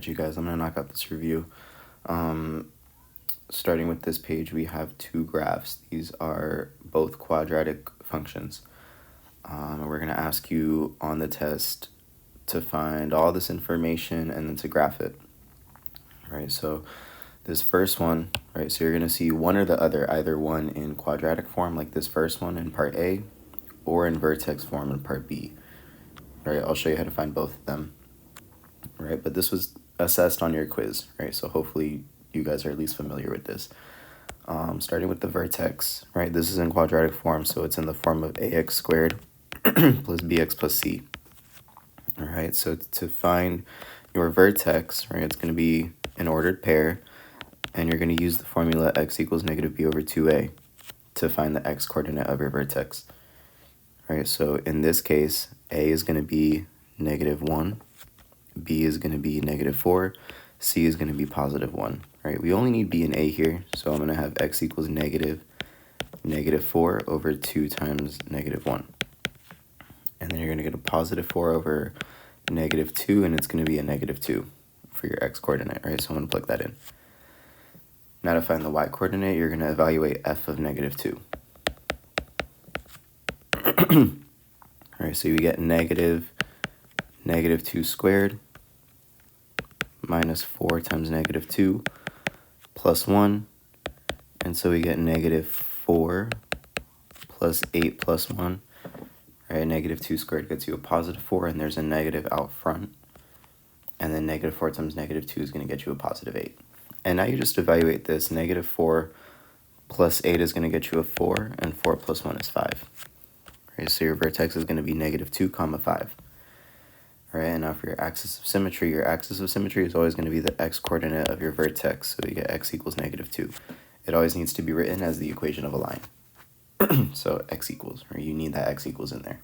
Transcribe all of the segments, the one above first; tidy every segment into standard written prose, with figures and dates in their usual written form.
Alright, you guys, I'm going to knock out this review. Starting with this page, we have two graphs. These are both quadratic functions. We're going to ask you on the test to find all this information and then to graph it. Right, so this first one, right, so you're going to see one or the other, either one in quadratic form like this first one in part A, or in vertex form in part B. Right, I'll show you how to find both of them. Right, but this was assessed on your quiz, right, so hopefully you guys are at least familiar with this. Starting with the vertex, right, this is in quadratic form, so it's in the form of ax squared plus bx plus c. All right, so to find your vertex, right, it's going to be an ordered pair, and you're going to use the formula x equals negative b over 2a to find the x coordinate of your vertex. All right, so in this case, a is going to be negative 1, b is going to be negative 4, c is going to be positive 1. Right, we only need b and a here, so I'm going to have x equals negative 4 over 2 times negative 1. And then you're going to get a positive 4 over negative 2, and it's going to be a negative 2 for your x coordinate, right? So I'm going to plug that in. Now to find the y coordinate, you're going to evaluate f of negative 2. All right, so you get negative 2 squared minus 4 times negative 2 plus 1, and so we get negative 4 plus 8 plus 1. Right, negative 2 squared gets you a positive 4, and there's a negative out front. And then negative 4 times negative 2 is going to get you a positive 8. And now you just evaluate this. Negative 4 plus 8 is going to get you a 4, and 4 plus 1 is 5. Right, so your vertex is going to be negative 2 comma 5. All right, and now for your axis of symmetry is always going to be the x coordinate of your vertex. So you get x equals negative 2. It always needs to be written as the equation of a line. So x equals, or you need that x equals in there.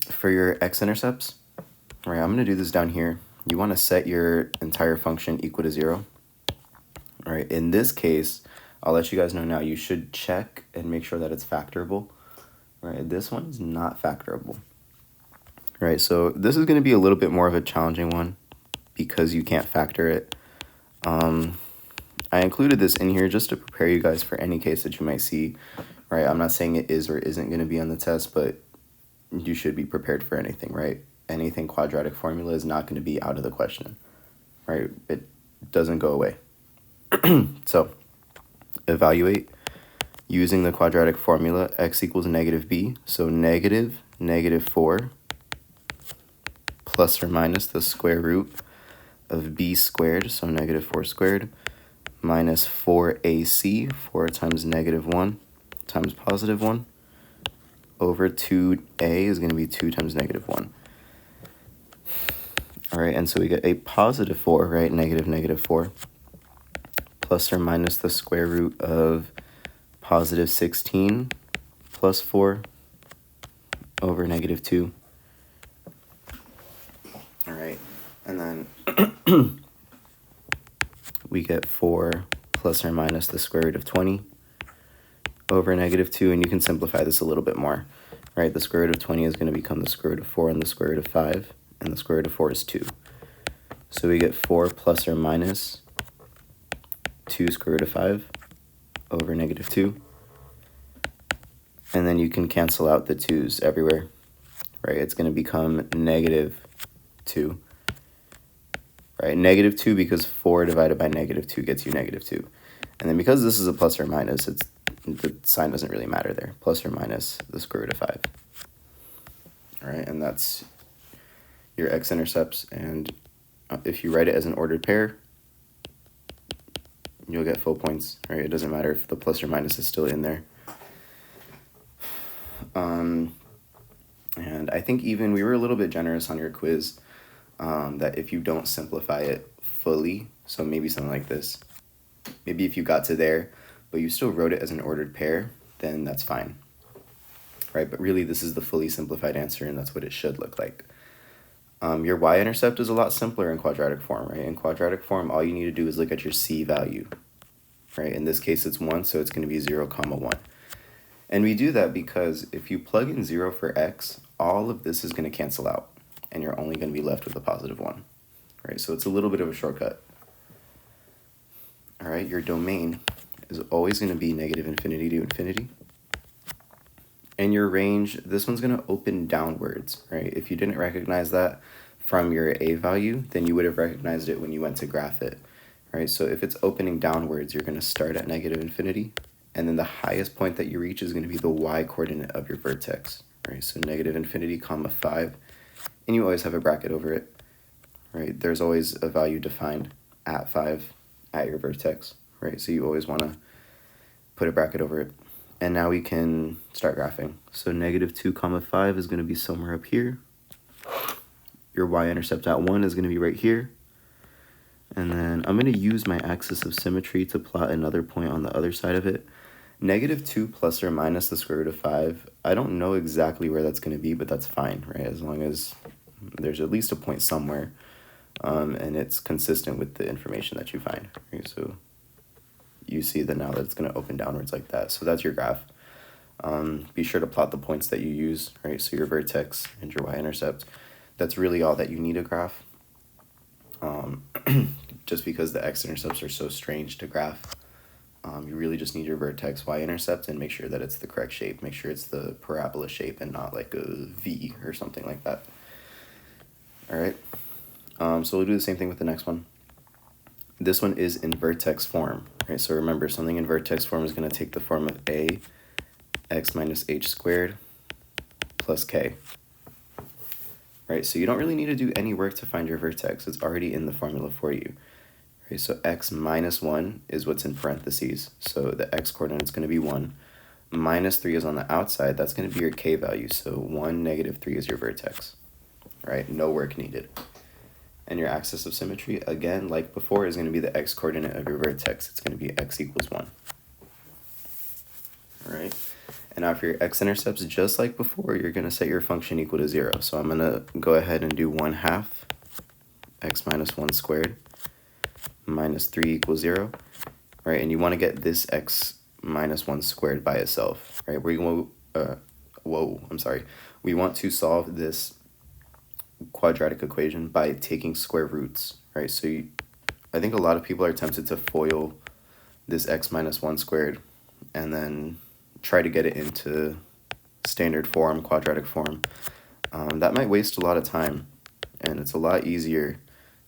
For your x-intercepts, right, I'm going to do this down here. You want to set your entire function equal to 0. All right, in this case, I'll let you guys know now, you should check and make sure that it's factorable. Right, this one is not factorable. Right, so this is going to be a little bit more of a challenging one because you can't factor it. I included this in here just to prepare you guys for any case that you might see, right? I'm not saying it is or isn't going to be on the test, but you should be prepared for anything, right? Anything quadratic formula is not going to be out of the question, right? It doesn't go away. So evaluate using the quadratic formula, x equals negative b, so negative 4 plus or minus the square root of b squared, so negative 4 squared, minus 4ac, 4 times negative 1 times positive 1, over 2a is going to be 2 times negative 1. All right, and so we get a positive 4, right, negative 4, plus or minus the square root of positive 16 plus 4 over negative 2. All right, and then we get 4 plus or minus the square root of 20 over negative 2, and you can simplify this a little bit more, right? The square root of 20 is going to become the square root of 4 and the square root of 5, and the square root of 4 is 2. So we get 4 plus or minus 2 square root of 5 over negative 2, and then you can cancel out the 2's everywhere, right? It's going to become negative 2. Right, negative 2 because 4 divided by negative 2 gets you negative 2. And then because this is a plus or minus, the sign doesn't really matter there. Plus or minus the square root of 5. All right, and that's your x-intercepts. And if you write it as an ordered pair, you'll get full points. Right, it doesn't matter if the plus or minus is still in there. And I think even we were a little bit generous on your quiz. That if you don't simplify it fully, so maybe something like this, maybe if you got to there, but you still wrote it as an ordered pair, then that's fine, right? But really, this is the fully simplified answer, and that's what it should look like. Your y-intercept is a lot simpler in quadratic form, right? In quadratic form, all you need to do is look at your c value, right? In this case, it's 1, so it's going to be 0, 1. And we do that because if you plug in 0 for x, all of this is going to cancel out. and you're only going to be left with a positive 1. Right, so it's a little bit of a shortcut. All right, your domain is always going to be negative infinity to infinity. And your range, this one's going to open downwards, right? If you didn't recognize that from your a value, then you would have recognized it when you went to graph it, right? So if it's opening downwards, you're going to start at negative infinity, and then the highest point that you reach is going to be the y-coordinate of your vertex, right? So negative infinity, comma 5, and you always have a bracket over it, right? There's always a value defined at 5 at your vertex, right? So you always want to put a bracket over it. And now we can start graphing. So negative 2 comma 5 is going to be somewhere up here. Your y-intercept at 1 is going to be right here. And then I'm going to use my axis of symmetry to plot another point on the other side of it. Negative 2 plus or minus the square root of 5. I don't know exactly where that's going to be, but that's fine, right? As long as there's at least a point somewhere, and it's consistent with the information that you find. Right? So you see that now that it's going to open downwards like that. So that's your graph. Be sure to plot the points that you use, right? So your vertex and your y-intercept. That's really all that you need to graph. Just because the x-intercepts are so strange to graph, you really just need your vertex, y-intercept, and make sure that it's the correct shape. Make sure it's the parabola shape and not like a V or something like that. All right. So we'll do the same thing with the next one. This one is in vertex form, right? So remember, something in vertex form is going to take the form of a x minus h squared plus k. Right, so you don't really need to do any work to find your vertex. It's already in the formula for you. Right, so x minus 1 is what's in parentheses. So the x coordinate is going to be 1. Minus 3 is on the outside. That's going to be your k value. So 1, negative 3 is your vertex. Right, no work needed. And your axis of symmetry, again, like before, is going to be the x coordinate of your vertex. It's going to be x equals 1. All right. And now for your x-intercepts, just like before, you're going to set your function equal to 0. So I'm going to go ahead and do 1/2 x minus 1 squared minus 3 equals 0. Right, and you want to get this x minus 1 squared by itself. Right, we want to solve this quadratic equation by taking square roots, right? So I think a lot of people are tempted to FOIL this x minus 1 squared and then try to get it into standard form, quadratic form. That might waste a lot of time, and it's a lot easier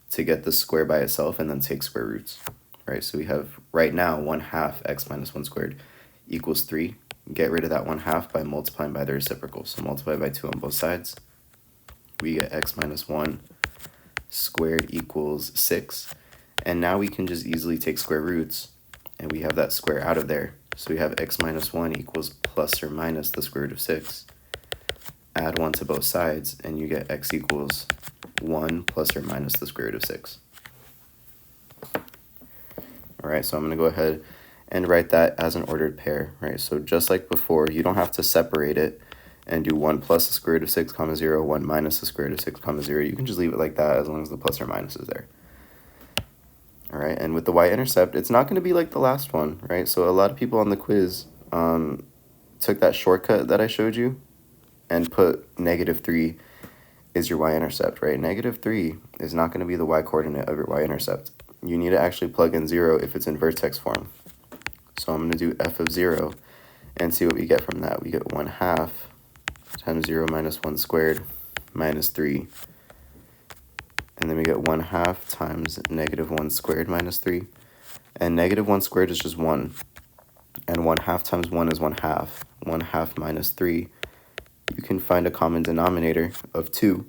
to get the square by itself and then take square roots, right? So we have right now 1/2 x minus 1 squared equals 3. Get rid of that 1/2 by multiplying by the reciprocal. So multiply by 2 on both sides. We get x minus 1 squared equals 6. And now we can just easily take square roots, and we have that square out of there. So we have x minus 1 equals plus or minus the square root of 6. Add 1 to both sides, and you get x equals 1 plus or minus the square root of 6. All right, so I'm going to go ahead and write that as an ordered pair, right? So just like before, you don't have to separate it and do 1 plus the square root of 6 comma 0, 1 minus the square root of 6 comma 0. You can just leave it like that as long as the plus or minus is there. All right, and with the y-intercept, it's not going to be like the last one, right? So a lot of people on the quiz took that shortcut that I showed you and put negative 3 is your y-intercept, right? Negative 3 is not going to be the y-coordinate of your y-intercept. You need to actually plug in 0 if it's in vertex form. So I'm going to do f of 0 and see what we get from that. We get 1/2 times 0 minus 1 squared minus 3. And then we get 1/2 times negative 1 squared minus 3. And negative 1 squared is just 1. And 1/2 times 1 is 1/2. 1/2 minus 3. You can find a common denominator of 2.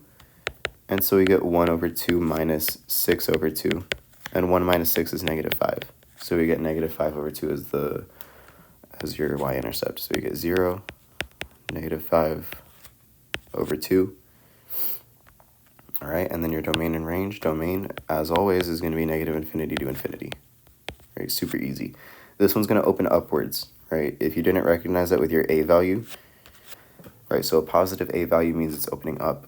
And so we get 1 over 2 minus 6 over 2. And 1 minus 6 is negative 5. So we get negative 5 over 2 as your y-intercept. So we get 0, negative 5 over 2. All right, and then your domain and range. Domain, as always, is going to be negative infinity to infinity. Right, super easy. This one's going to open upwards, right? If you didn't recognize that with your a value, right, so a positive a value means it's opening up.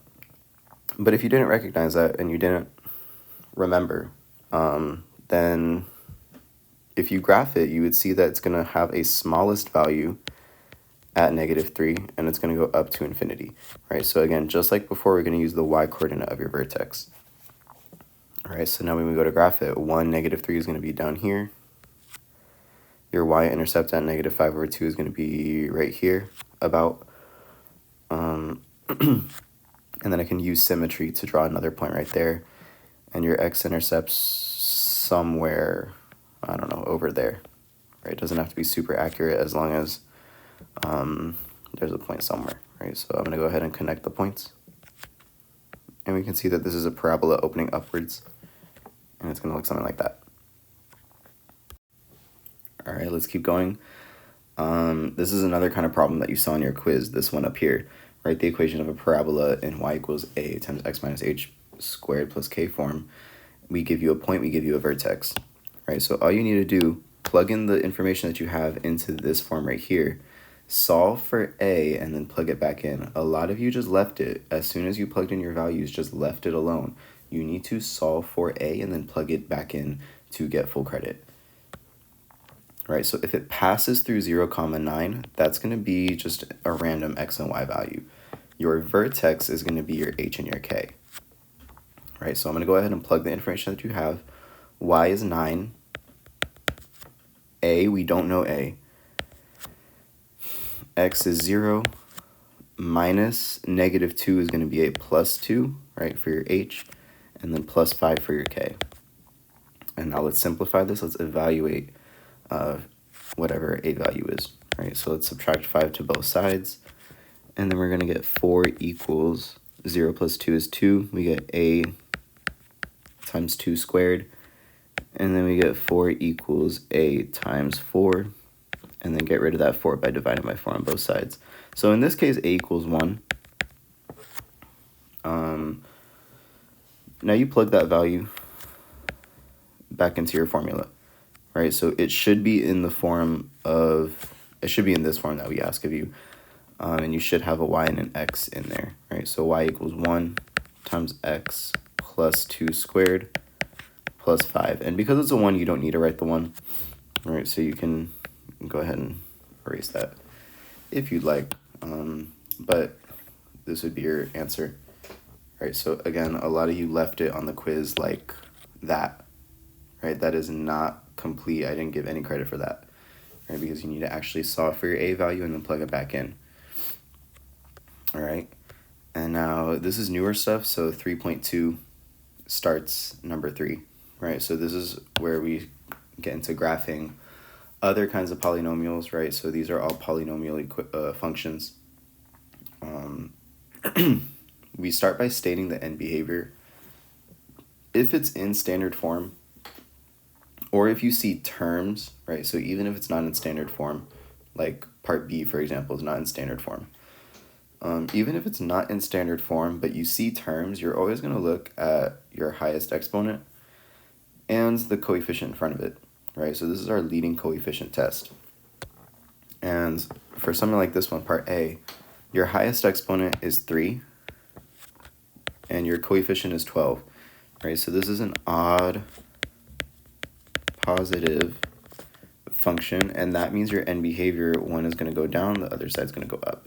But if you didn't recognize that and you didn't remember, then if you graph it, you would see that it's going to have a smallest value at -3, and it's going to go up to infinity, right? So again, just like before, we're going to use the y-coordinate of your vertex. All right, so now when we go to graph it, 1, -3 is going to be down here. Your y-intercept at -5/2 is going to be right here, about. And then I can use symmetry to draw another point right there. And your x-intercept's somewhere, I don't know, over there. Right? It doesn't have to be super accurate as long as there's a point somewhere. Right? So I'm going to go ahead and connect the points. And we can see that this is a parabola opening upwards. And it's going to look something like that. All right, let's keep going. This is another kind of problem that you saw in your quiz, this one up here. Write the equation of a parabola in y equals a times x minus h squared plus k form. We give you a point, we give you a vertex. Right, so all you need to do, plug in the information that you have into this form right here, solve for a, and then plug it back in. A lot of you just left it. As soon as you plugged in your values, just left it alone. You need to solve for a and then plug it back in to get full credit. Right, so if it passes through 0, 9, that's going to be just a random x and y value. Your vertex is going to be your h and your k. Right, so I'm going to go ahead and plug the information that you have. Y is 9. A, we don't know a. X is 0. Minus -2 is going to be a plus 2, right, for your h. And then plus 5 for your k. And now let's simplify this. Let's evaluate whatever a value is, right? So let's subtract 5 to both sides, and then we're going to get 4 equals 0 plus 2 is 2. We get a times 2 squared, and then we get 4 equals a times 4, and then get rid of that 4 by dividing by 4 on both sides. So in this case, a equals 1. Now you plug that value back into your formula. Right, so it should be in the form of, it should be in this form that we ask of you, and you should have a y and an x in there, right? So y equals 1 times x plus 2 squared plus 5. And because it's a 1, you don't need to write the 1, right? So you can go ahead and erase that if you'd like, but this would be your answer, right? So again, a lot of you left it on the quiz like that, right? That is not complete. I didn't give any credit for that, right? Because you need to actually solve for your a value and then plug it back in. All right, and now this is newer stuff. So 3.2 starts number 3, right? So this is where we get into graphing other kinds of polynomials, right? So these are all polynomial functions. We start by stating the end behavior. If it's in standard form, or if you see terms, right, so even if it's not in standard form, like part B, for example, is not in standard form. Even if it's not in standard form, but you see terms, you're always going to look at your highest exponent and the coefficient in front of it, right? So this is our leading coefficient test. And for something like this one, part A, your highest exponent is 3, and your coefficient is 12, right? So this is an odd positive function, and that means your end behavior, one is going to go down, the other side is going to go up.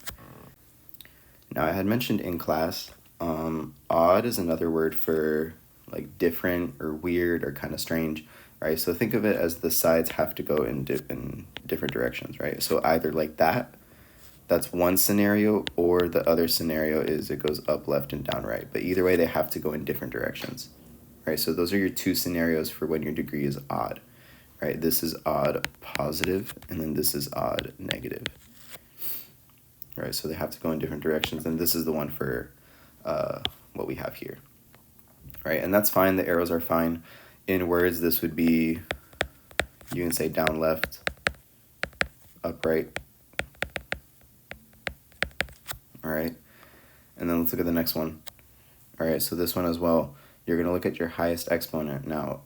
Now, I had mentioned in class, odd is another word for like different or weird or kind of strange, right? So think of it as the sides have to go in different directions, right? So either like that, that's one scenario, or the other scenario is it goes up, left, and down, right? But either way, they have to go in different directions, right? So those are your two scenarios for when your degree is odd, right? This is odd positive, and then this is odd negative, right? So they have to go in different directions, and this is the one for what we have here, right? And that's fine. The arrows are fine. In words, this would be, you can say down left, up right. All right, and then let's look at the next one. All right, so this one as well, you're going to look at your highest exponent. Now,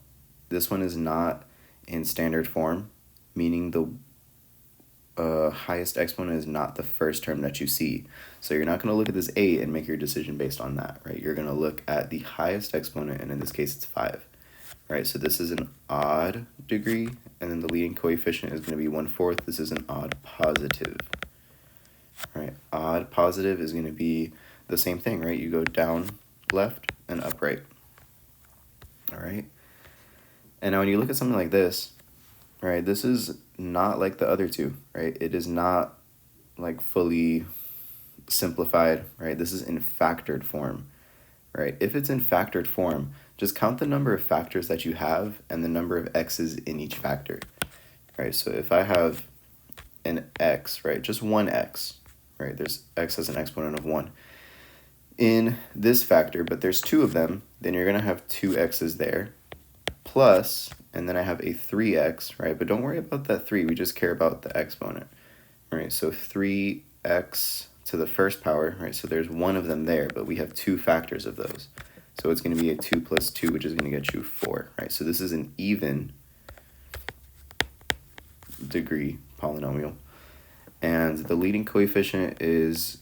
this one is not in standard form, meaning the highest exponent is not the first term that you see. So you're not going to look at this 8 and make your decision based on that, right? You're going to look at the highest exponent, and in this case, it's 5. Right, so this is an odd degree, and then the leading coefficient is going to be 1/4. This is an odd positive. right? Odd positive is going to be the same thing, right? You go down, left, and up, right. All right. And now when you look at something like this, right, this is not like the other two, right? It is not like fully simplified, right? This is in factored form, right? If it's in factored form, just count the number of factors that you have and the number of x's in each factor, right? So if I have an x, right, just one x, right, there's x as an exponent of 1 in this factor, but there's two of them, then you're going to have two x's there, plus, and then I have a 3x, right, but don't worry about that 3, we just care about the exponent, right, so 3x to the first power, right, so there's one of them there, but we have two factors of those, so it's going to be a 2 plus 2, which is going to get you 4, right, so this is an even degree polynomial, and the leading coefficient is,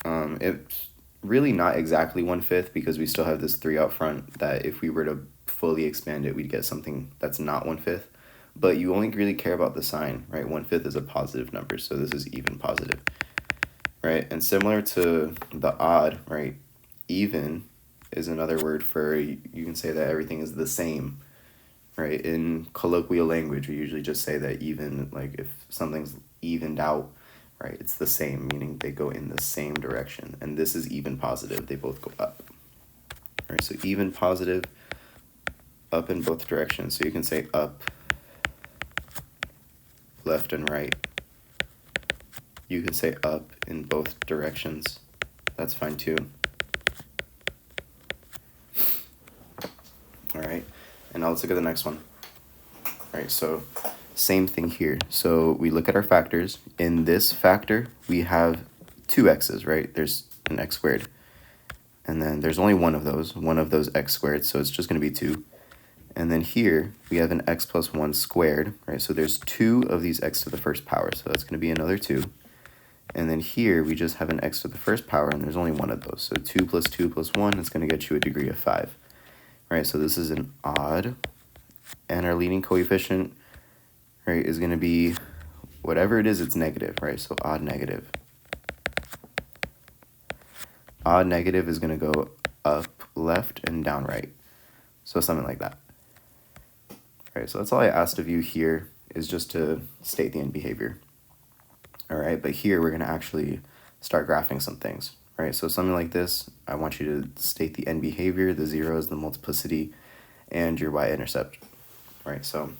it's really not exactly 1/5 because we still have this 3 out front that if we were to fully expand it, we'd get something that's not 1/5, but you only really care about the sign, right? 1/5 is a positive number, so this is even positive, right? And similar to the odd, right, even is another word for, you can say that everything is the same, right? In colloquial language, we usually just say that even, like if something's evened out, right, it's the same, meaning they go in the same direction. And this is even positive, they both go up. All right, so even positive, up in both directions. So you can say up, left and right. You can say up in both directions. That's fine too. All right, and now let's look at the next one. All right, so same thing here. So we look at our factors. In this factor, we have two x's, right? There's an x squared. And then there's only one of those x squared, so it's just going to be 2. And then here, we have an x plus 1 squared, right? So there's 2 of these x to the first power, so that's going to be another 2. And then here, we just have an x to the first power, and there's only one of those. So 2 plus 2 plus 1 is going to get you a degree of 5. Right, so this is an odd, and our leading coefficient, right, is going to be whatever it is, it's negative, right? So odd negative. Odd negative is going to go up, left, and down, right. So something like that. All right, so that's all I asked of you here, is just to state the end behavior. All right, but here we're going to actually start graphing some things. Right, so something like this, I want you to state the end behavior, the zeros, the multiplicity, and your y-intercept. Right, so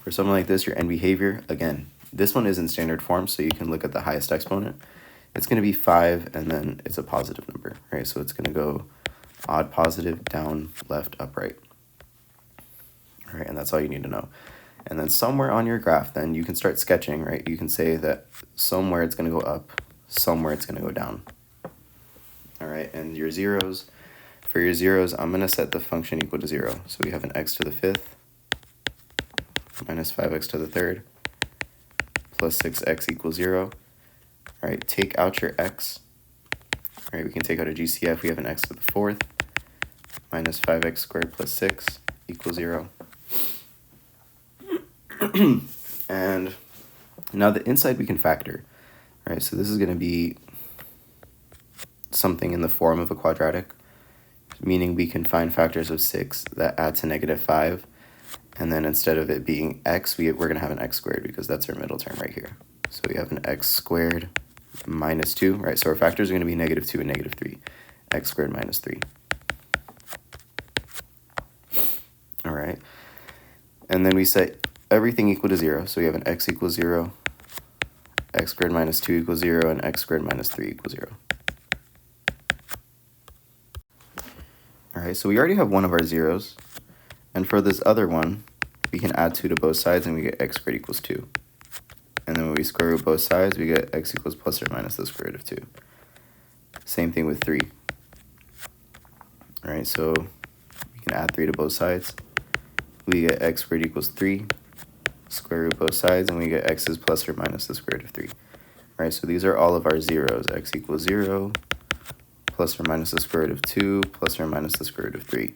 for something like this, your end behavior, again, this one is in standard form, so you can look at the highest exponent. It's going to be 5, and then it's a positive number, right? So it's going to go odd positive, down, left, up, right. All right, and that's all you need to know. And then somewhere on your graph, then you can start sketching, right? You can say that somewhere it's going to go up, somewhere it's going to go down. All right, and your zeros, for your zeros, I'm going to set the function equal to 0. So we have an x to the 5th minus 5x to the 3rd plus 6x equals 0. All right, take out your x. All right, we can take out a GCF. We have an x to the 4th minus 5x squared plus 6 equals 0. And now the inside we can factor. All right, so this is going to be something in the form of a quadratic, meaning we can find factors of 6 that add to negative 5, and then instead of it being x, we're going to have an x squared because that's our middle term right here. So we have an x squared minus 2, right? So our factors are going to be negative 2 and negative 3, x squared minus 3. All right, and then we set everything equal to 0, so we have an x equals 0, x squared minus 2 equals 0, and x squared minus 3 equals 0. All right, so we already have one of our zeros, and for this other one, we can add 2 to both sides, and we get x squared equals 2. And then when we square root both sides, we get x equals plus or minus the square root of 2. Same thing with 3. All right, so we can add 3 to both sides. We get x squared equals 3, square root both sides, and we get x is plus or minus the square root of 3. All right, so these are all of our zeros. X equals 0, plus or minus the square root of 2, plus or minus the square root of 3.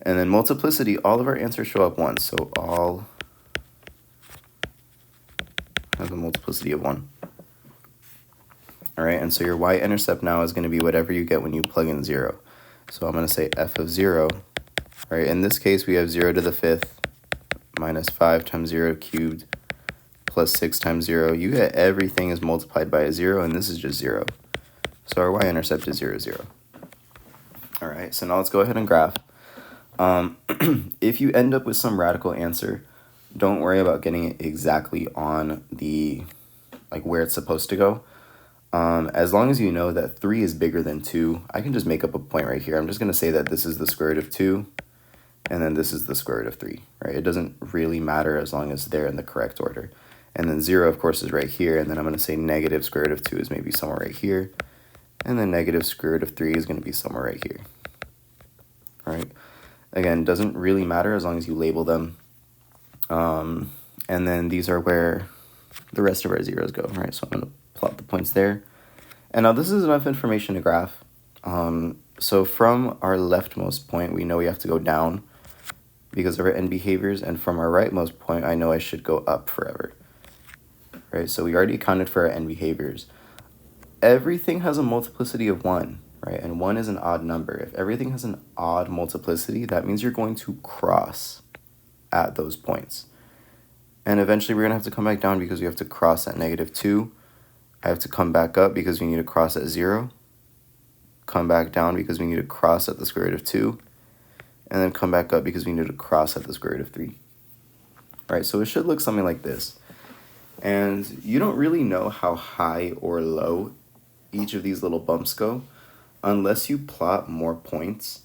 And then multiplicity, all of our answers show up once, so all have a multiplicity of 1. All right, and so your y-intercept now is going to be whatever you get when you plug in 0. So I'm going to say f of 0, right? In this case, we have 0 to the 5th minus 5 times 0 cubed plus 6 times 0. You get everything is multiplied by a 0, and this is just 0. So our y-intercept is 0, 0. All right, so now let's go ahead and graph. If you end up with some radical answer, don't worry about getting it exactly on the, like where it's supposed to go. As long as you know that 3 is bigger than 2, I can just make up a point right here. I'm just going to say that this is the square root of 2, and then this is the square root of 3, right? It doesn't really matter as long as they're in the correct order. And then 0, of course, is right here, and then I'm going to say negative square root of 2 is maybe somewhere right here, and then negative square root of 3 is going to be somewhere right here, all right? Again, doesn't really matter as long as you label them. And then these are where the rest of our zeros go, right? So I'm going to plot the points there. And now this is enough information to graph. So from our leftmost point, we know we have to go down because of our end behaviors. And from our rightmost point, I know I should go up forever, right? So we already accounted for our end behaviors. Everything has a multiplicity of 1, right? And 1 is an odd number. If everything has an odd multiplicity, that means you're going to cross at those points. And eventually we're going to have to come back down because we have to cross at negative 2. I have to come back up because we need to cross at 0. Come back down because we need to cross at the square root of 2. And then come back up because we need to cross at the square root of 3. All right, so it should look something like this. And you don't really know how high or low each of these little bumps go unless you plot more points.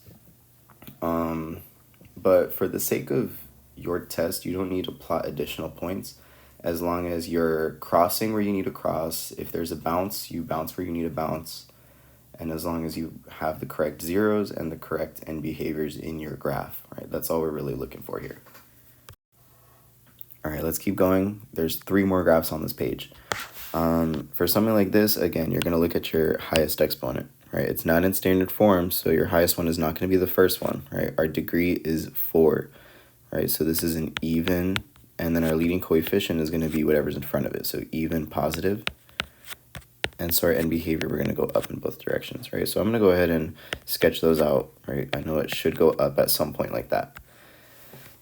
But for the sake of your test, you don't need to plot additional points as long as you're crossing where you need to cross. If there's a bounce, you bounce where you need to bounce. And as long as you have the correct zeros and the correct end behaviors in your graph, right? That's all we're really looking for here. All right, let's keep going. There's 3 more graphs on this page. For something like this, again, you're going to look at your highest exponent, right? It's not in standard form, so your highest one is not going to be the first one, right? Our degree is 4, right? So this is an even, and then our leading coefficient is going to be whatever's in front of it, so even positive. And so our end behavior, we're going to go up in both directions, right? So I'm going to go ahead and sketch those out, right? I know it should go up at some point like that.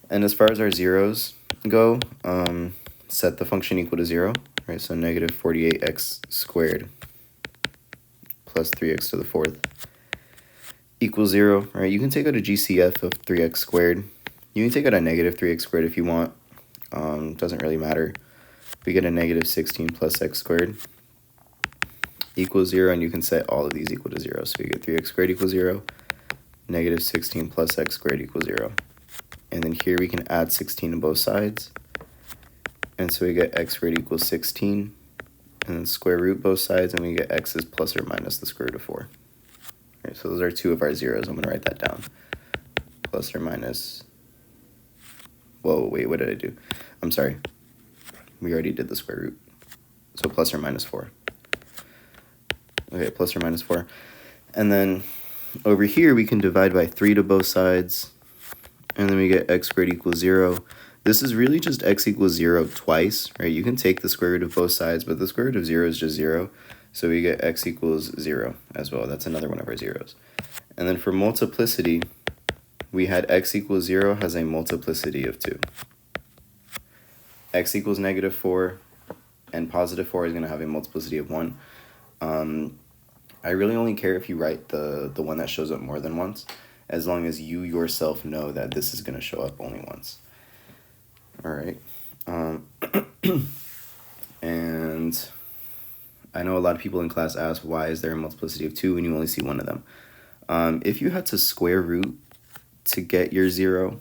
And as far as our zeros go, set the function equal to 0, right? So negative 48x squared plus 3x to the 4th equals 0, right? You can take out a GCF of 3x squared. You can take out a negative 3x squared if you want. Doesn't really matter. We get a negative 16 plus x squared equals 0, and you can set all of these equal to 0. So you get 3x squared equals 0, negative 16 plus x squared equals 0. And then here we can add 16 to both sides. And so we get x squared equals 16. And then square root both sides, and we get x is plus or minus the square root of 4. All right, so those are 2 of our zeros. I'm going to write that down. Plus or minus. Whoa, wait, what did I do? I'm sorry. We already did the square root. So plus or minus 4. Okay, plus or minus 4. And then over here, we can divide by 3 to both sides. And then we get x squared equals 0. This is really just x equals 0 twice, right? You can take the square root of both sides, but the square root of 0 is just 0. So we get x equals 0 as well. That's another one of our zeros. And then for multiplicity, we had x equals 0 has a multiplicity of 2. X equals negative 4 and positive 4 is going to have a multiplicity of 1. I really only care if you write the one that shows up more than once, as long as you yourself know that this is going to show up only once. All right. And I know a lot of people in class ask, why is there a multiplicity of 2 when you only see one of them? If you had to square root to get your 0,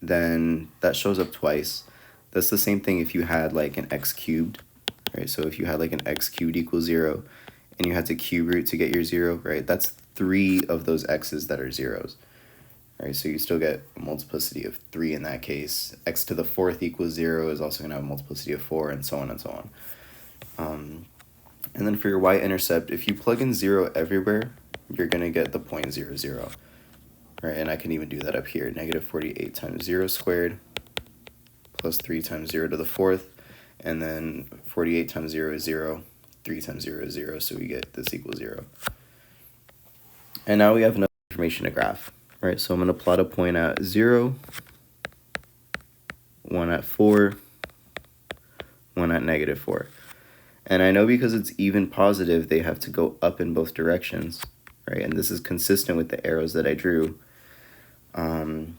then that shows up twice. That's the same thing if you had like an x cubed, right? So if you had like an x cubed equals 0, and you had to cube root to get your 0, right? That's 3 of those x's that are zeros. Right, so you still get a multiplicity of 3 in that case. X to the 4th equals 0 is also going to have a multiplicity of 4, and so on and so on. And then for your y-intercept, if you plug in 0 everywhere, you're going to get the point 0, 0. Right, and I can even do that up here. Negative 48 times 0 squared plus 3 times 0 to the 4th. And then 48 times 0 is 0. 3 times 0 is 0, so we get this equals 0. And now we have enough information to graph. Right, so I'm going to plot a point at 0, 1 at 4, 1 at negative 4. And I know because it's even positive, they have to go up in both directions, right? And this is consistent with the arrows that I drew. And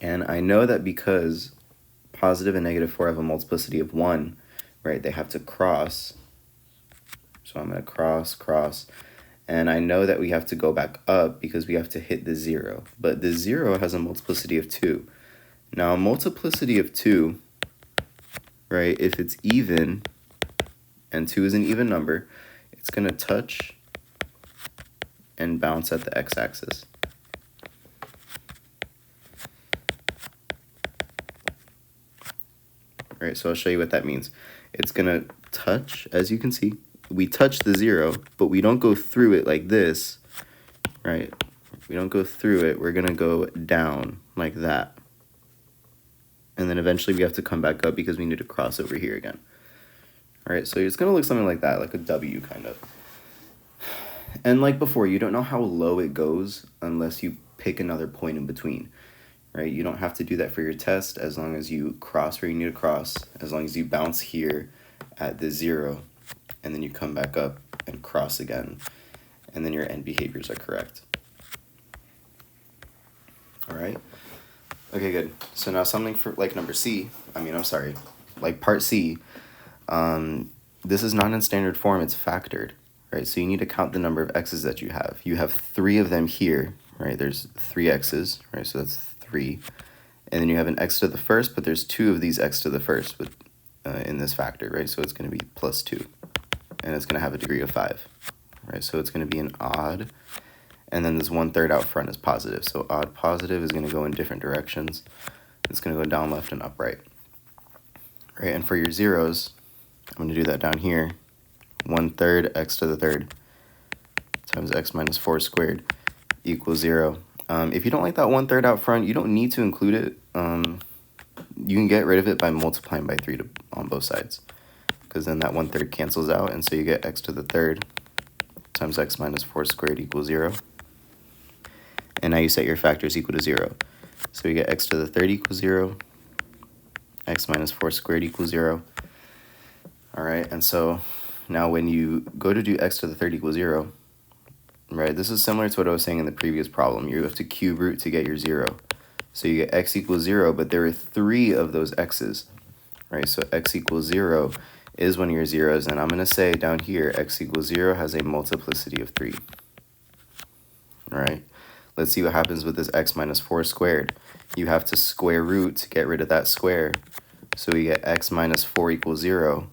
I know that because positive and negative 4 have a multiplicity of 1, right, they have to cross. So I'm going to cross. And I know that we have to go back up because we have to hit the 0. But the 0 has a multiplicity of 2. Now, a multiplicity of 2, right, if it's even, and 2 is an even number, it's going to touch and bounce at the x-axis. All right, so I'll show you what that means. It's going to touch, as you can see. We touch the 0, but we don't go through it like this, right? We don't go through it. We're going to go down like that. And then eventually we have to come back up because we need to cross over here again. All right, so it's going to look something like that, like a W kind of. And like before, you don't know how low it goes unless you pick another point in between, right? You don't have to do that for your test as long as you cross where you need to cross, as long as you bounce here at the 0, and then you come back up and cross again, and then your end behaviors are correct. All right? Okay, good. So now something for like part C. This is not in standard form, it's factored, right? So you need to count the number of x's that you have. You have 3 of them here, right? There's 3 x's, right? So that's 3. And then you have an x to the first, but there's 2 of these x to the first with in this factor, right? So it's going to be plus 2. And it's going to have a degree of 5, right? So it's going to be an odd, and then this 1/3 out front is positive. So odd positive is going to go in different directions. It's going to go down, left, and up, right? Right, and for your zeros, I'm going to do that down here. 1/3 x to the third times x minus 4 squared equals 0. If you don't like that 1/3 out front, you don't need to include it. You can get rid of it by multiplying by 3 on both sides, because then that 1/3 cancels out, and so you get x to the third times x minus 4 squared equals 0. And now you set your factors equal to 0. So you get x to the third equals 0, x minus 4 squared equals 0. All right, and so now when you go to do x to the third equals 0, right, this is similar to what I was saying in the previous problem. You have to cube root to get your 0. So you get x equals 0, but there are 3 of those x's, right? So x equals 0 is one of your zeros, and I'm going to say down here, x equals 0 has a multiplicity of 3. All right, let's see what happens with this x minus 4 squared. You have to square root to get rid of that square. So we get x minus 4 equals 0.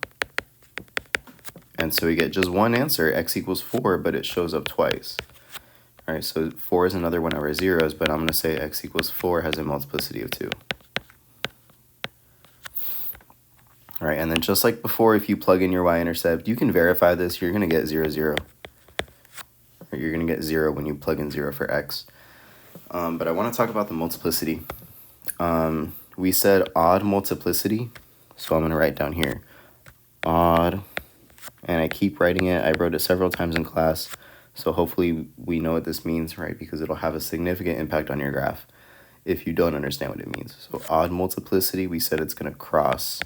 And so we get just one answer, x equals 4, but it shows up twice. All right, so 4 is another one of our zeros, but I'm going to say x equals 4 has a multiplicity of 2. All right, and then just like before, if you plug in your y-intercept, you can verify this. You're going to get 0, 0. Or you're going to get 0 when you plug in 0 for x. But I want to talk about the multiplicity. We said odd multiplicity, so I'm going to write down here odd, and I keep writing it. I wrote it several times in class, so hopefully we know what this means, right? Because it'll have a significant impact on your graph if you don't understand what it means. So odd multiplicity, we said it's going to cross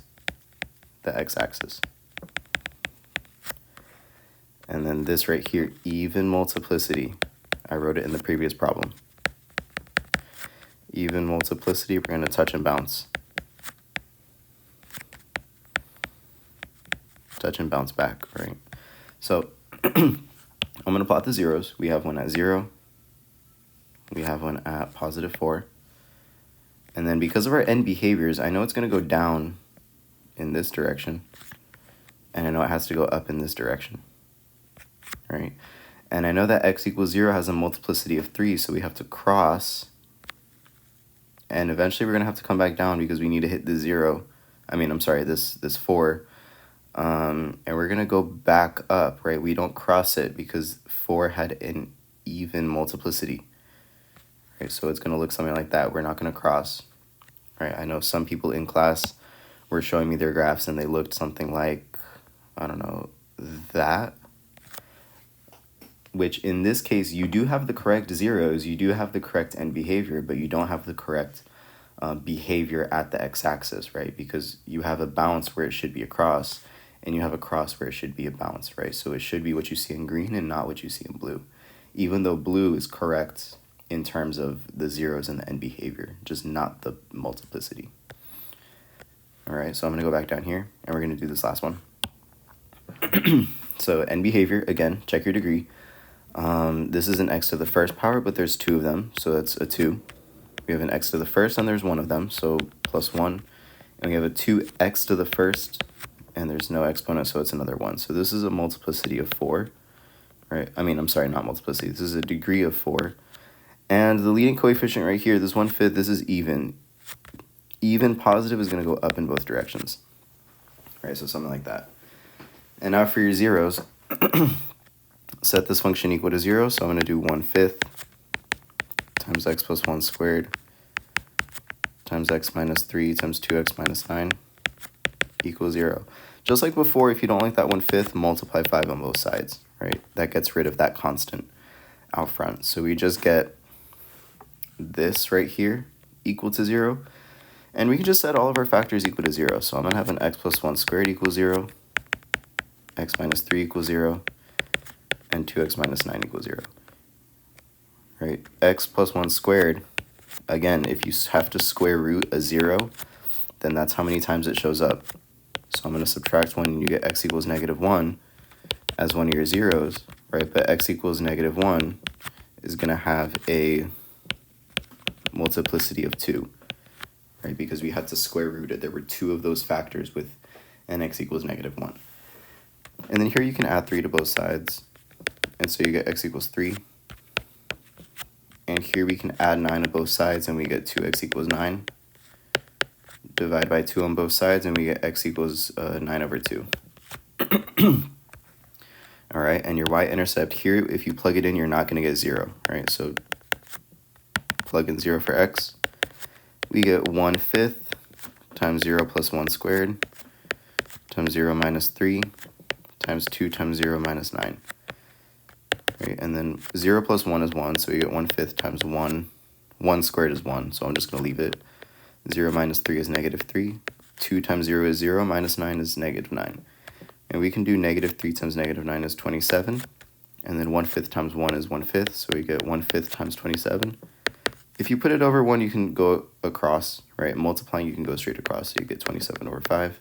the x-axis. And then this right here, even multiplicity, I wrote it in the previous problem. Even multiplicity, we're going to touch and bounce. Touch and bounce back, right? So I'm going to plot the zeros. We have one at 0. We have one at positive 4. And then because of our end behaviors, I know it's going to go down in this direction, and I know it has to go up in this direction, right? And I know that x equals 0 has a multiplicity of 3, so we have to cross, and eventually we're going to have to come back down because we need to hit the 0. This 4. And we're going to go back up, right? We don't cross it because 4 had an even multiplicity, right? So it's going to look something like that. We're not going to cross, right? I know some people in class were showing me their graphs and they looked something like, I don't know, that, which in this case, you do have the correct zeros, you do have the correct end behavior, but you don't have the correct behavior at the x-axis, right? Because you have a bounce where it should be a cross, and you have a cross where it should be a bounce, right? So it should be what you see in green and not what you see in blue, even though blue is correct in terms of the zeros and the end behavior, just not the multiplicity. All right, so I'm gonna go back down here, and we're gonna do this last one. So end behavior, again, check your degree. This is an x to the first power, but there's two of them, so that's a 2. We have an x to the first, and there's one of them, so plus 1. And we have a 2x to the first, and there's no exponent, so it's another 1. So this is a multiplicity of 4, right? I mean, I'm sorry, not multiplicity. This is a degree of 4. And the leading coefficient right here, this 1/5, this is even. Even positive is going to go up in both directions, right? So something like that. And now for your zeros, set this function equal to 0, so I'm going to do 1/5 times x plus 1 squared times x minus 3 times 2x minus 9 equals 0. Just like before, if you don't like that 1/5, multiply 5 on both sides, right? That gets rid of that constant out front. So we just get this right here equal to 0. And we can just set all of our factors equal to 0. So I'm going to have an x plus 1 squared equals 0, x minus 3 equals 0, and 2x minus 9 equals 0. Right? X plus 1 squared, again, if you have to square root a 0, then that's how many times it shows up. So I'm going to subtract 1 and you get x equals -1 as one of your zeros, right? But x equals -1 is going to have a multiplicity of 2. Right, because we had to square root it. There were 2 of those factors with an x equals -1. And then here you can add 3 to both sides. And so you get x equals 3. And here we can add 9 to both sides and we get 2x equals 9. Divide by 2 on both sides and we get x equals 9 over 2. All right, and your y-intercept here, if you plug it in, you're not going to get 0. Right, so plug in 0 for x. We get 1/5 times 0 plus 1 squared times 0 minus 3 times 2 times 0 minus 9. Right, and then 0 plus 1 is 1, so we get 1/5 times 1. 1 squared is 1, so I'm just going to leave it. 0 minus 3 is -3. 2 times 0 is 0, minus 9 is -9. And we can do -3 times -9 is 27. And then 1/5 times 1 is 1/5, so we get 1/5 times 27. If you put it over 1, you can go across, right? Multiplying, you can go straight across, so you get 27 over 5.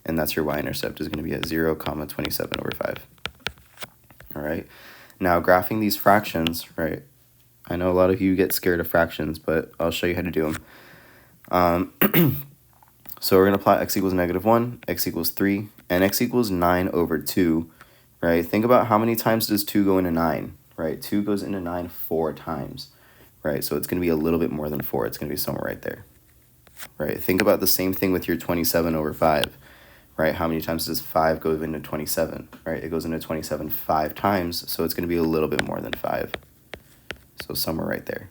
And that's your y-intercept is going to be at 0, 27 over 5. All right? Now, graphing these fractions, right? I know a lot of you get scared of fractions, but I'll show you how to do them. So we're going to plot x equals -1, x equals 3, and x equals 9 over 2, right? Think about how many times does 2 go into 9, right? 2 goes into 9 4 times. Right, so it's going to be a little bit more than 4. It's going to be somewhere right there. Right, think about the same thing with your 27 over 5. Right, how many times does 5 go into 27? Right, it goes into 27 5 times, so it's going to be a little bit more than 5. So somewhere right there.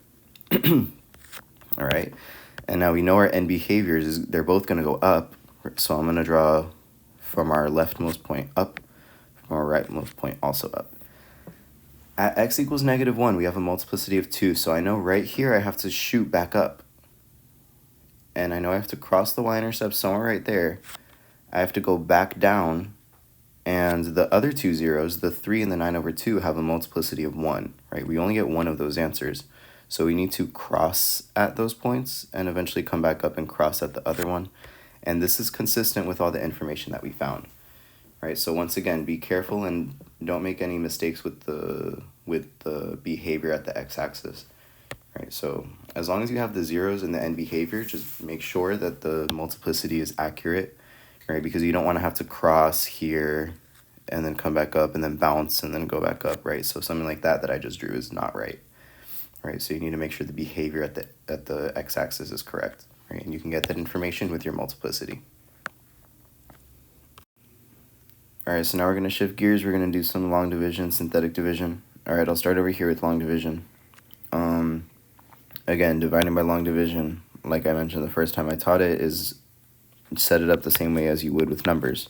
All right, and now we know our end behaviors, they're both going to go up. So I'm going to draw from our leftmost point up, from our rightmost point also up. At x equals -1, we have a multiplicity of 2, so I know right here I have to shoot back up. And I know I have to cross the y-intercept somewhere right there. I have to go back down, and the other two zeros, the 3 and the 9 over 2, have a multiplicity of 1, right? We only get one of those answers. So we need to cross at those points and eventually come back up and cross at the other one. And this is consistent with all the information that we found. Right, so once again, be careful and don't make any mistakes with the behavior at the x-axis. Right, so as long as you have the zeros in the end behavior, just make sure that the multiplicity is accurate, right? Because you don't want to have to cross here and then come back up and then bounce and then go back up, right? So something like that I just drew is not right. Right, so you need to make sure the behavior at the x-axis is correct, right? And you can get that information with your multiplicity. All right, so now we're going to shift gears. We're going to do some long division, synthetic division. All right, I'll start over here with long division. Again, dividing by long division, like I mentioned the first time I taught it, is set it up the same way as you would with numbers.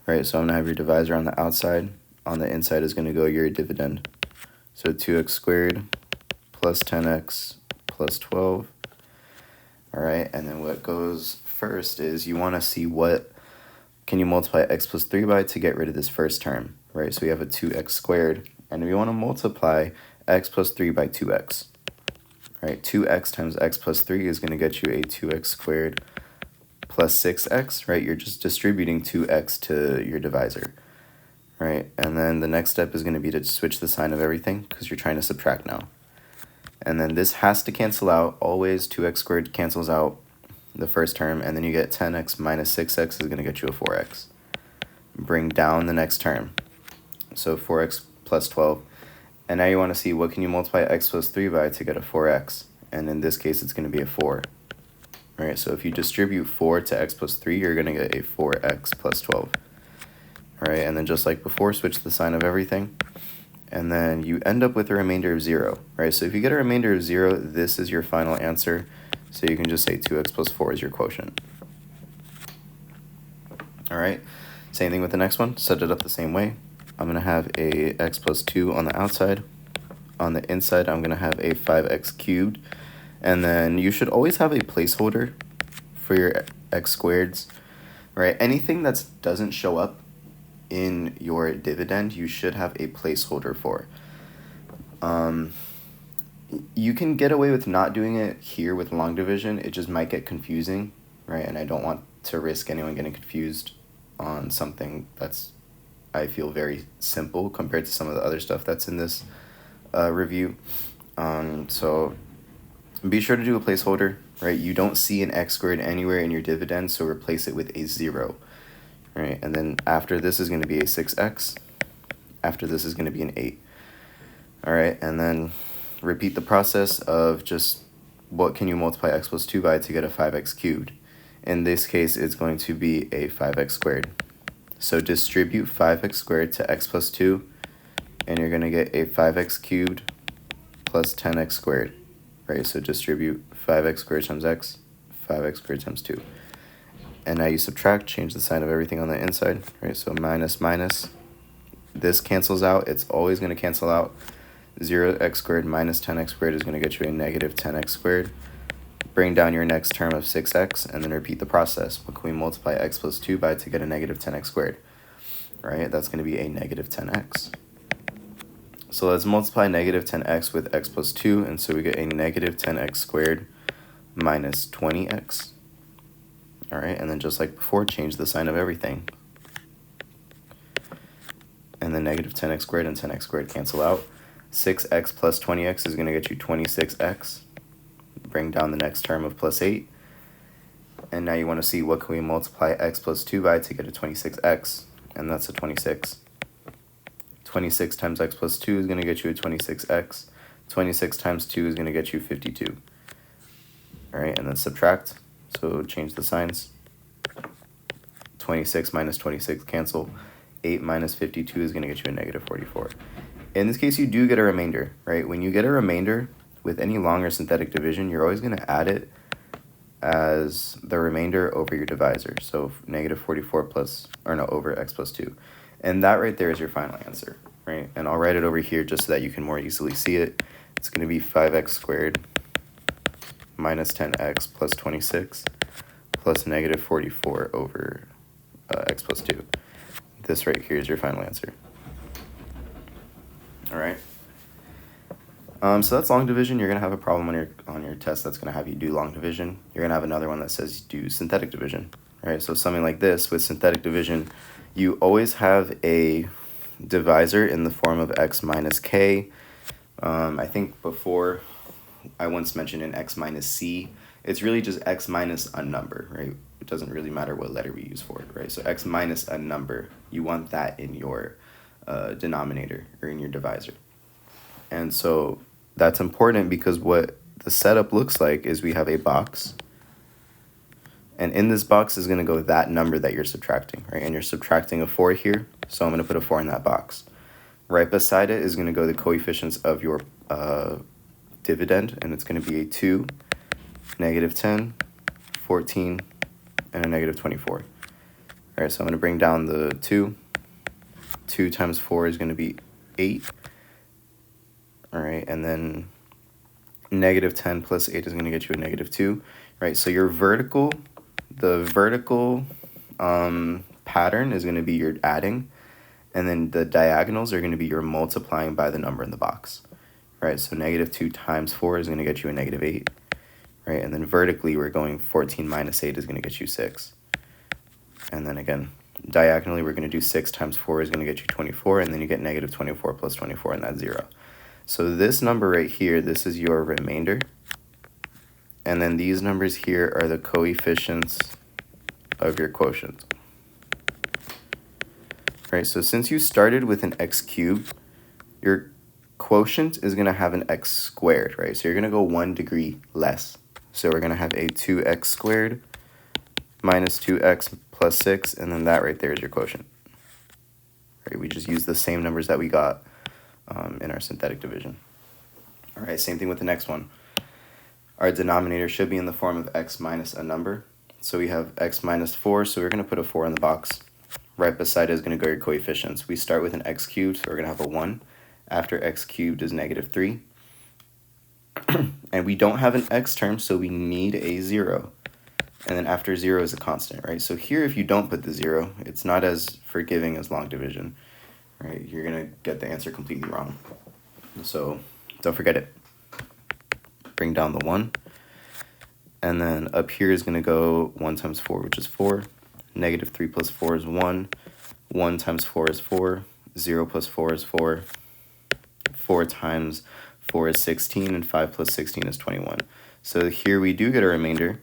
right? So I'm going to have your divisor on the outside. On the inside is going to go your dividend. So 2x squared plus 10x plus 12. All right, and then what goes first is you want to see what can you multiply x plus 3 by to get rid of this first term, right? So we have a 2x squared, and we want to multiply x plus 3 by 2x, right? 2x times x plus 3 is going to get you a 2x squared plus 6x, right? You're just distributing 2x to your divisor, right? And then the next step is going to be to switch the sign of everything because you're trying to subtract now. And then this has to cancel out. Always 2x squared cancels out the first term, and then you get 10x minus 6x is going to get you a 4x. Bring down the next term. So 4x plus 12. And now you want to see what can you multiply x plus 3 by to get a 4x. And in this case, it's going to be a 4. All right, so if you distribute 4 to x plus 3, you're going to get a 4x plus 12. All right, and then just like before, switch the sign of everything. And then you end up with a remainder of 0, right? So if you get a remainder of 0, this is your final answer. So you can just say 2x plus 4 is your quotient. All right, same thing with the next one. Set it up the same way. I'm going to have a x plus 2 on the outside. On the inside, I'm going to have a 5x cubed. And then you should always have a placeholder for your x squareds, right? Anything that doesn't show up in your dividend, you should have a placeholder for. You can get away with not doing it here with long division. It just might get confusing, right? And I don't want to risk anyone getting confused on something that's, I feel, very simple compared to some of the other stuff that's in this review. So be sure to do a placeholder, right? You don't see an x squared anywhere in your dividend, so replace it with a 0. Right, and then after this is going to be a 6x. After this is going to be an 8. All right, and then repeat the process of just what can you multiply x plus 2 by to get a 5x cubed. In this case, it's going to be a 5x squared. So distribute 5x squared to x plus 2, and you're going to get a 5x cubed plus 10x squared. Right, so distribute 5x squared times x, 5x squared times 2. And now you subtract, change the sign of everything on the inside, right? So minus, minus. This cancels out. It's always going to cancel out. 0x squared minus 10x squared is going to get you a negative 10x squared. Bring down your next term of 6x, and then repeat the process. What can we multiply x plus 2 by to get a negative 10x squared? Right? That's going to be a negative 10x. So let's multiply negative 10x with x plus 2, and so we get a negative 10x squared minus 20x. All right, and then just like before, change the sign of everything. And then negative 10x squared and 10x squared cancel out. 6x plus 20x is going to get you 26x. Bring down the next term of plus 8. And now you want to see what can we multiply x plus 2 by to get a 26x. And that's a 26. 26 times x plus 2 is going to get you a 26x. 26 times 2 is going to get you 52. All right, and then subtract. So change the signs. 26 minus 26 cancel. 8 minus 52 is going to get you a negative 44. In this case, you do get a remainder, right? When you get a remainder with any long or synthetic division, you're always going to add it as the remainder over your divisor. So negative 44 plus, or no, over x plus 2. And that right there is your final answer, right? And I'll write it over here just so that you can more easily see it. It's going to be 5x squared minus 10x plus 26 plus negative 44 over x plus 2. This right here is your final answer. All right. So that's long division. You're going to have a problem on your test that's going to have you do long division. You're going to have another one that says do synthetic division. Right? So something like this with synthetic division, you always have a divisor in the form of x minus k. I think before I once mentioned an x minus c. It's really just x minus a number, right? It doesn't really matter what letter we use for it, right? So x minus a number, you want that in your denominator or in your divisor. And so that's important because what the setup looks like is we have a box. And in this box is going to go that number that you're subtracting, right? And you're subtracting a 4 here, so I'm going to put a 4 in that box. Right beside it is going to go the coefficients of your dividend, and it's going to be a 2, negative 10, 14, and a negative 24. All right, so I'm going to bring down the 2. 2 times 4 is going to be 8. All right, and then negative 10 plus 8 is going to get you a negative 2. Right, so your vertical, the vertical pattern is going to be your adding, and then the diagonals are going to be your multiplying by the number in the box. Right, so negative 2 times 4 is going to get you a negative 8. Right, and then vertically we're going 14 minus 8 is going to get you 6. And then again, diagonally we're going to do 6 times 4 is going to get you 24, and then you get negative 24 plus 24, and that's 0. So this number right here, this is your remainder. And then these numbers here are the coefficients of your quotient. Right, so since you started with an x cubed, your quotient is going to have an x squared, right? So you're going to go 1 degree less. So we're going to have a 2x squared minus 2x plus 6, and then that right there is your quotient. Right, we just use the same numbers that we got in our synthetic division. All right, same thing with the next one. Our denominator should be in the form of x minus a number. So we have x minus 4, so we're going to put a 4 in the box. Right beside it is going to go your coefficients. We start with an x cubed, so we're going to have a 1. After x cubed is negative 3. And we don't have an x term, so we need a 0. And then after 0 is a constant, right? So here, if you don't put the 0, it's not as forgiving as long division, right? You're going to get the answer completely wrong. So don't forget it. Bring down the 1. And then up here is going to go 1 times 4, which is 4. Negative 3 plus 4 is 1. 1 times 4 is 4. 0 plus 4 is 4. 4 times 4 is 16, and 5 plus 16 is 21. So here we do get a remainder.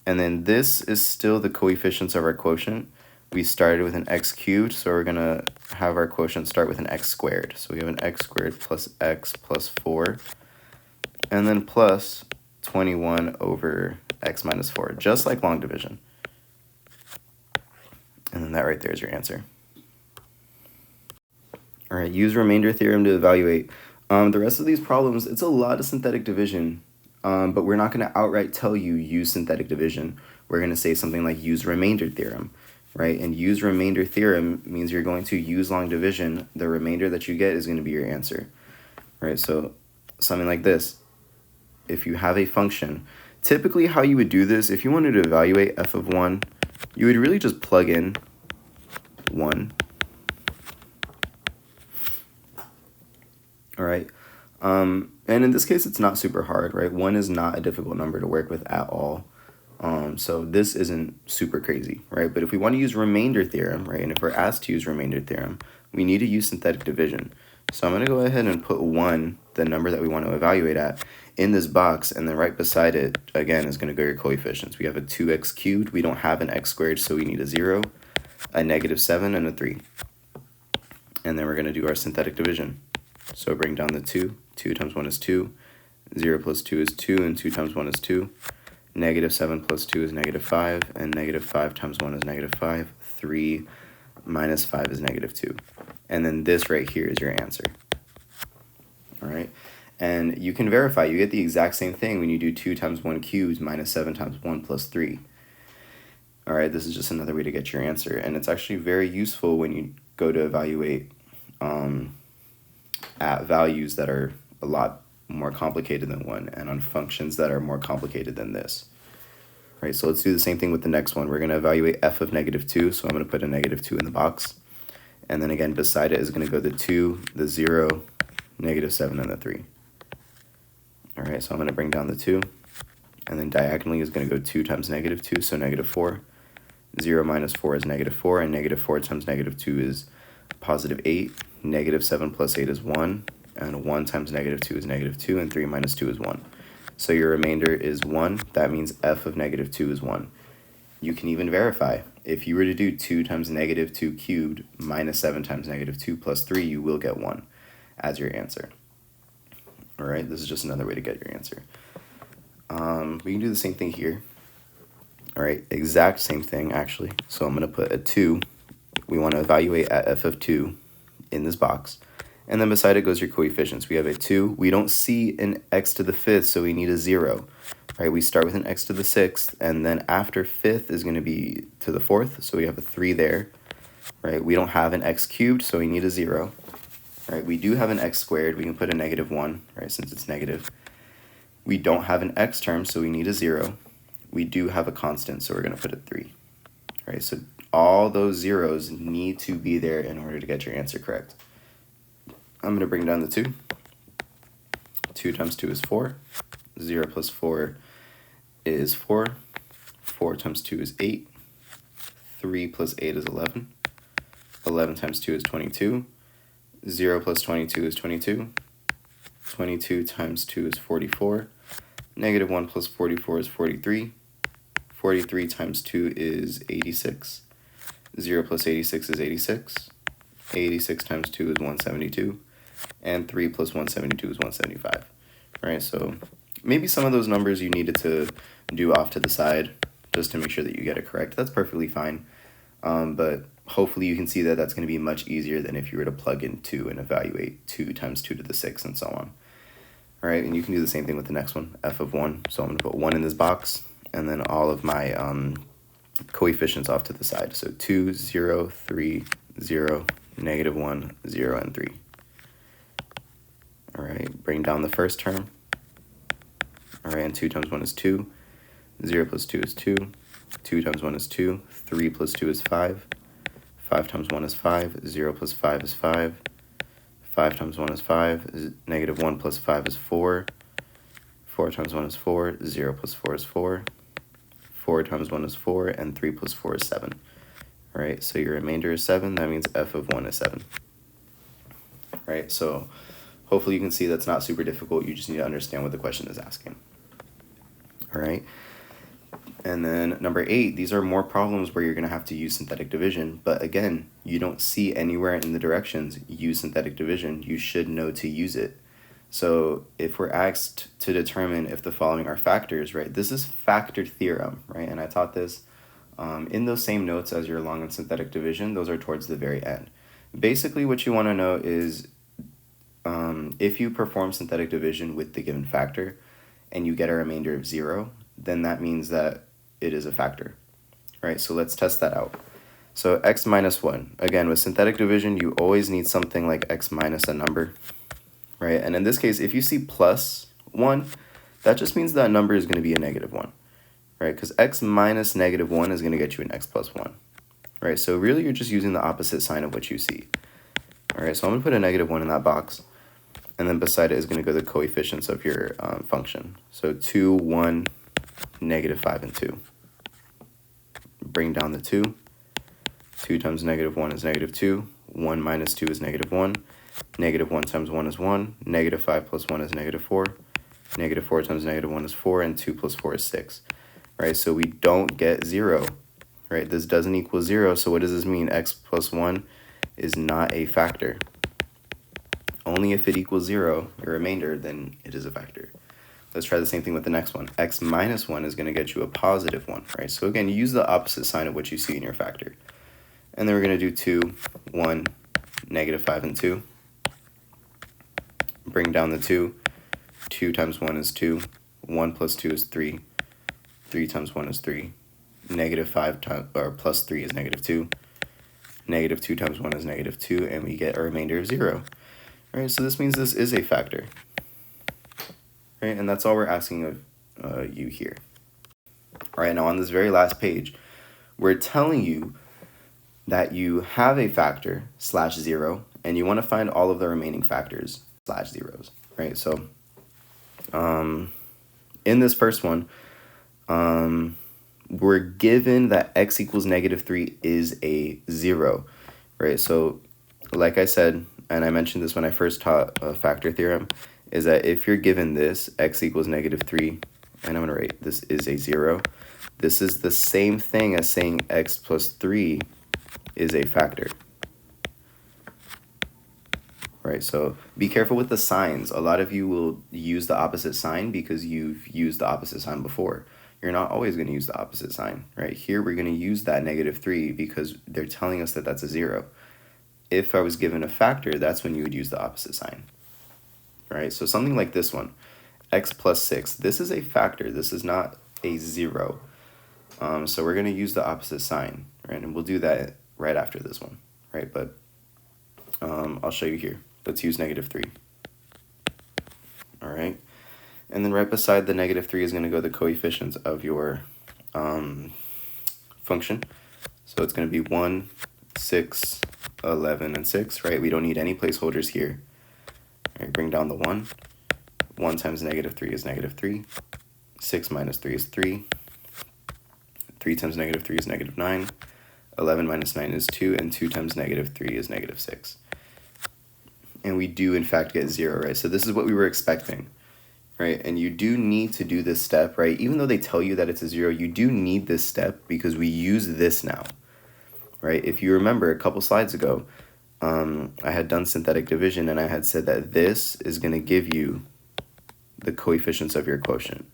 And then this is still the coefficients of our quotient. We started with an x cubed, so we're going to have our quotient start with an x squared. So we have an x squared plus x plus 4, and then plus 21 over x minus 4, just like long division. And then that right there is your answer. All right, use remainder theorem to evaluate. The rest of these problems, it's a lot of synthetic division, but we're not going to outright tell you use synthetic division. We're going to say something like use remainder theorem, right? And use remainder theorem means you're going to use long division. The remainder that you get is going to be your answer, right? So something like this. If you have a function, typically how you would do this, if you wanted to evaluate f of 1, you would really just plug in 1. All right. And in this case, it's not super hard, right? 1 is not a difficult number to work with at all. So this isn't super crazy, right? But if we want to use remainder theorem, right, and if we're asked to use remainder theorem, we need to use synthetic division. So I'm going to go ahead and put 1, the number that we want to evaluate at, in this box, and then right beside it, again, is going to go your coefficients. We have a 2x cubed. We don't have an x squared, so we need a 0, a negative 7, and a 3. And then we're going to do our synthetic division. So bring down the 2. 2 times 1 is 2. 0 plus 2 is 2, and 2 times 1 is 2. Negative 7 plus 2 is negative 5, and negative 5 times 1 is negative 5. 3 minus 5 is negative 2. And then this right here is your answer. All right? And you can verify. You get the exact same thing when you do 2 times 1 cubed minus 7 times 1 plus 3. All right? This is just another way to get your answer. And it's actually very useful when you go to evaluate at values that are a lot more complicated than 1, and on functions that are more complicated than this. Right, so let's do the same thing with the next one. We're going to evaluate f of negative 2, so I'm going to put a negative 2 in the box. And then again, beside it is going to go the 2, the 0, negative 7, and the 3. All right, so I'm going to bring down the 2. And then diagonally is going to go 2 times negative 2, so negative 4. 0 minus 4 is negative 4, and negative 4 times negative 2 is positive 8. Negative 7 plus 8 is 1, and 1 times negative 2 is negative 2, and 3 minus 2 is 1. So your remainder is 1. That means f of negative 2 is 1. You can even verify. If you were to do 2 times negative 2 cubed minus 7 times negative 2 plus 3, you will get 1 as your answer. All right, this is just another way to get your answer. We can do the same thing here. All right, exact same thing, actually. So I'm going to put a 2. We want to evaluate at f of 2 in this box. And then beside it goes your coefficients. We have a 2. We don't see an x to the 5th, so we need a 0. right? We start with an x to the 6th, and then after 5th is going to be to the 4th, so we have a 3 there, right? We don't have an x cubed, so we need a 0, right? We do have an x squared, we can put a -1, right, since it's negative. We don't have an x term, so we need a 0. We do have a constant, so we're going to put a 3, right? So all those zeros need to be there in order to get your answer correct. I'm going to bring down the 2. 2 times 2 is 4. 0 plus 4 is 4. 4 times 2 is 8. 3 plus 8 is 11. 11 times 2 is 22. 0 plus 22 is 22. 22 times 2 is 44. -1 plus 44 is 43. 43 times 2 is 86. 0 plus 86 is 86. 86 times 2 is 172. And 3 plus 172 is 175. Right, so maybe some of those numbers you needed to do off to the side just to make sure that you get it correct. That's perfectly fine. But hopefully you can see that that's going to be much easier than if you were to plug in 2 and evaluate 2 times 2 to the 6 and so on. All right, and you can do the same thing with the next one, f of 1. So I'm going to put 1 in this box, and then all of my coefficients off to the side. So 2, 0, 3, 0, -1, 0, and 3. All right, bring down the first term. All right, and 2 times 1 is 2. 0 plus 2 is 2. 2 times 1 is 2. 3 plus 2 is 5. 5 times 1 is 5. 0 plus 5 is 5. 5 times 1 is 5. -1 plus 5 is 4. 4 times 1 is 4. 0 plus 4 is 4. 4 times 1 is 4. And 3 plus 4 is 7. All right, so your remainder is 7. That means f of 1 is 7. All right, so hopefully you can see that's not super difficult. You just need to understand what the question is asking. All right. And then number 8, these are more problems where you're going to have to use synthetic division. But again, you don't see anywhere in the directions use synthetic division. You should know to use it. So if we're asked to determine if the following are factors, right, this is factor theorem, right? And I taught this in those same notes as your long and synthetic division. Those are towards the very end. Basically, what you want to know is if you perform synthetic division with the given factor and you get a remainder of 0, then that means that it is a factor. All right, so let's test that out. So x minus 1. Again, with synthetic division, you always need something like x minus a number, right? And in this case, if you see plus 1, that just means that number is going to be a -1, right? Because x minus -1 is going to get you an x plus 1, right? So really, you're just using the opposite sign of what you see. All right, so I'm going to put a -1 in that box. And then beside it is going to go the coefficients of your function. So 2, 1, -5, and 2. Bring down the 2. 2 times -1 is -2. 1 minus 2 is -1. -1 times 1 is 1. -5 plus 1 is -4. -4 times -1 is 4. And 2 plus 4 is 6. Right, so we don't get 0. Right, this doesn't equal 0. So what does this mean? X plus 1 is not a factor. Only if it equals 0, your remainder, then it is a factor. Let's try the same thing with the next one. X minus 1 is going to get you a positive 1, right? So again, use the opposite sign of what you see in your factor. And then we're going to do 2, 1, -5, and 2. Bring down the 2. 2 times 1 is 2. 1 plus 2 is 3. 3 times 1 is 3. -5 times, or plus 3 is -2. -2 times 1 is -2, and we get a remainder of 0. All right, so this means this is a factor. Right, and that's all we're asking of you here. All right, now on this very last page, we're telling you that you have a factor /0, and you want to find all of the remaining factors /0s, right? So in this first one, we're given that x equals -3 is a 0, right? So like I said, and I mentioned this when I first taught factor theorem, is that if you're given this, x equals -3, and I'm going to write this is a 0, this is the same thing as saying x plus 3 is a factor. Right, so be careful with the signs. A lot of you will use the opposite sign because you've used the opposite sign before. You're not always going to use the opposite sign. Right, here we're going to use that -3 because they're telling us that that's a 0. If I was given a factor, that's when you would use the opposite sign. Right, so something like this one. x plus 6. This is a factor. This is not a 0. So we're going to use the opposite sign, right? And we'll do that right after this one, right? But I'll show you here. Let's use -3. All right. And then right beside the -3 is going to go the coefficients of your function. So it's going to be 1, 6, 11, and 6, right? We don't need any placeholders here. All right, bring down the 1. 1 times -3 is -3. 6 minus 3 is 3. 3 times -3 is -9. 11 minus 9 is 2, and 2 times -3 is -6. And we do, in fact, get 0, right? So this is what we were expecting, right? And you do need to do this step, right? Even though they tell you that it's a 0, you do need this step because we use this now, right? If you remember a couple slides ago, I had done synthetic division, and I had said that this is going to give you the coefficients of your quotient,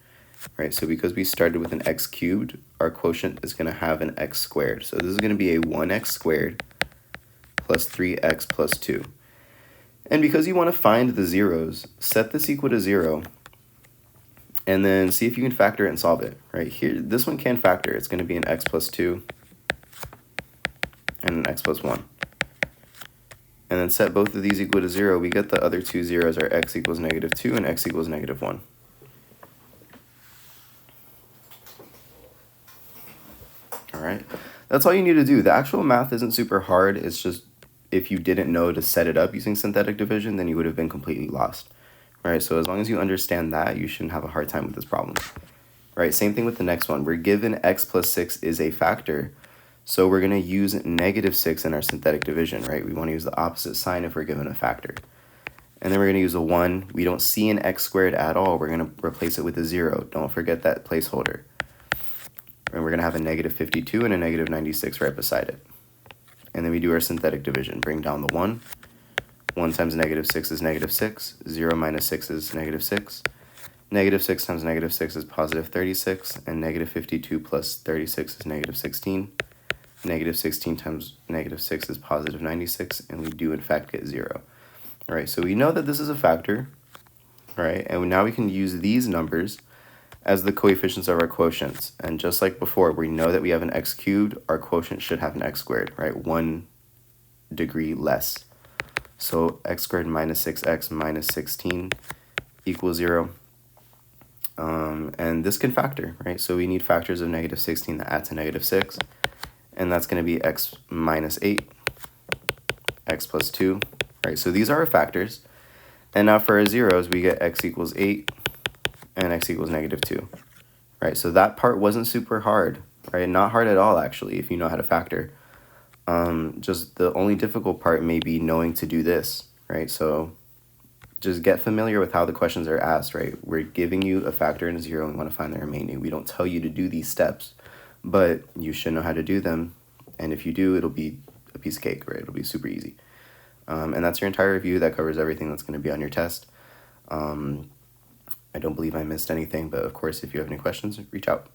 right? So because we started with an x cubed, our quotient is going to have an x squared. So this is going to be a 1x squared plus 3x plus 2. And because you want to find the zeros, set this equal to 0, and then see if you can factor it and solve it, right? Here, this one can factor. It's going to be an x plus 2 and an x plus 1. And then set both of these equal to 0. We get the other two zeros are x equals -2 and x equals -1. All right, that's all you need to do. The actual math isn't super hard. It's just if you didn't know to set it up using synthetic division, then you would have been completely lost, right? So as long as you understand that, you shouldn't have a hard time with this problem, right? Same thing with the next one. We're given x plus 6 is a factor, so we're going to use -6 in our synthetic division, right? We want to use the opposite sign if we're given a factor. And then we're going to use a 1. We don't see an x squared at all. We're going to replace it with a 0. Don't forget that placeholder. And we're going to have a -52 and a -96 right beside it. And then we do our synthetic division. Bring down the 1. 1 times -6 is -6. 0 minus 6 is -6. -6 times -6 is positive 36. And -52 plus 36 is -16. -16 times -6 is positive 96. And we do, in fact, get 0. All right, so we know that this is a factor. All right, and now we can use these numbers as the coefficients of our quotients. And just like before, we know that we have an x cubed, our quotient should have an x squared, right? 1 degree less. So x squared minus 6x minus 16 equals 0. And this can factor, right? So we need factors of -16 that add to -6. And that's going to be x minus 8, x plus 2, right? So these are our factors. And now for our zeros, we get x equals 8 and x equals -2, right? So that part wasn't super hard, right? Not hard at all, actually, if you know how to factor. Just the only difficult part may be knowing to do this, right? So just get familiar with how the questions are asked, right? We're giving you a factor and a 0, and we want to find the remaining. We don't tell you to do these steps, but you should know how to do them. And if you do, it'll be a piece of cake, right? It'll be super easy. And that's your entire review. That covers everything that's going to be on your test. I don't believe I missed anything, but of course, if you have any questions, reach out.